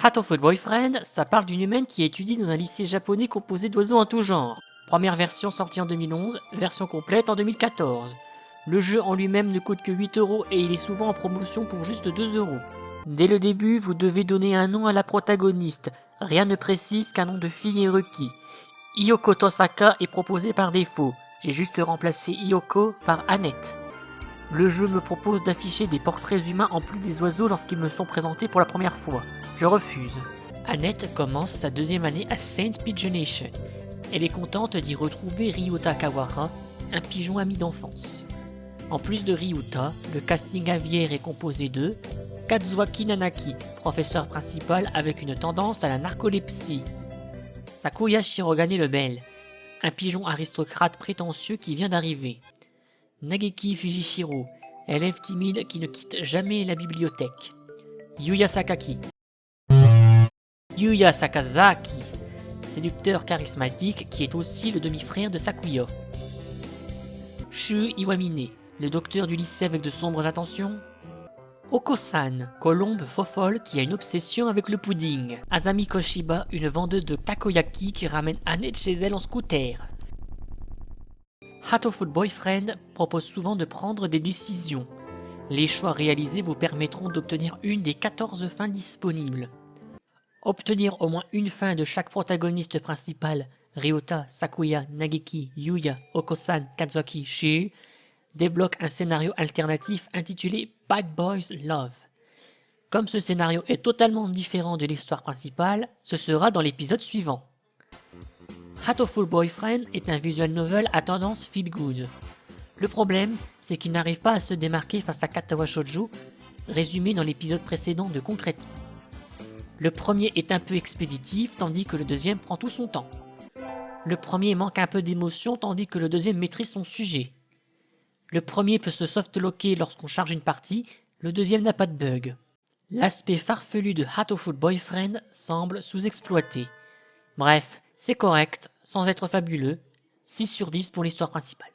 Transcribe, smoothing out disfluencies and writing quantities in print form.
Hatoful Boyfriend, ça parle d'une humaine qui étudie dans un lycée japonais composé d'oiseaux en tout genre. Première version sortie en 2011, version complète en 2014. Le jeu en lui-même ne coûte que 8€ et il est souvent en promotion pour juste 2€. Dès le début, vous devez donner un nom à la protagoniste. Rien ne précise qu'un nom de fille est requis. Iyoko Tosaka est proposé par défaut. J'ai juste remplacé Iyoko par Annette. Le jeu me propose d'afficher des portraits humains en plus des oiseaux lorsqu'ils me sont présentés pour la première fois. Je refuse. Annette commence sa deuxième année à Saint Pigeonation. Elle est contente d'y retrouver Ryuta Kawara, un pigeon ami d'enfance. En plus de Ryuta, le casting aviaire est composé de Kazuaki Nanaki, professeur principal avec une tendance à la narcolepsie. Sakuya Shirogane le Bel, un pigeon aristocrate prétentieux qui vient d'arriver. Nageki Fujishiro, élève timide qui ne quitte jamais la bibliothèque. Yuya Sakaki. Yuya Sakazaki, séducteur charismatique qui est aussi le demi-frère de Sakuya. Shu Iwamine, le docteur du lycée avec de sombres intentions. Oko-san, colombe fofolle qui a une obsession avec le pudding. Azami Koshiba, une vendeuse de takoyaki qui ramène Annette chez elle en scooter. Hatoful Boyfriend propose souvent de prendre des décisions. Les choix réalisés vous permettront d'obtenir une des 14 fins disponibles. Obtenir au moins une fin de chaque protagoniste principal, Ryota, Sakuya, Nageki, Yuya, Oko-san, Kazuaki, Shu, débloque un scénario alternatif intitulé Bad Boys Love. Comme ce scénario est totalement différent de l'histoire principale, ce sera dans l'épisode suivant. Hatoful Boyfriend est un visual novel à tendance feel good. Le problème, c'est qu'il n'arrive pas à se démarquer face à Katawa Shoujo, résumé dans l'épisode précédent de Concrètement. Le premier est un peu expéditif, tandis que le deuxième prend tout son temps. Le premier manque un peu d'émotion, tandis que le deuxième maîtrise son sujet. Le premier peut se softlocker lorsqu'on charge une partie, le deuxième n'a pas de bug. L'aspect farfelu de Hatoful Boyfriend semble sous-exploité. Bref, c'est correct, sans être fabuleux, 6/10 pour l'histoire principale.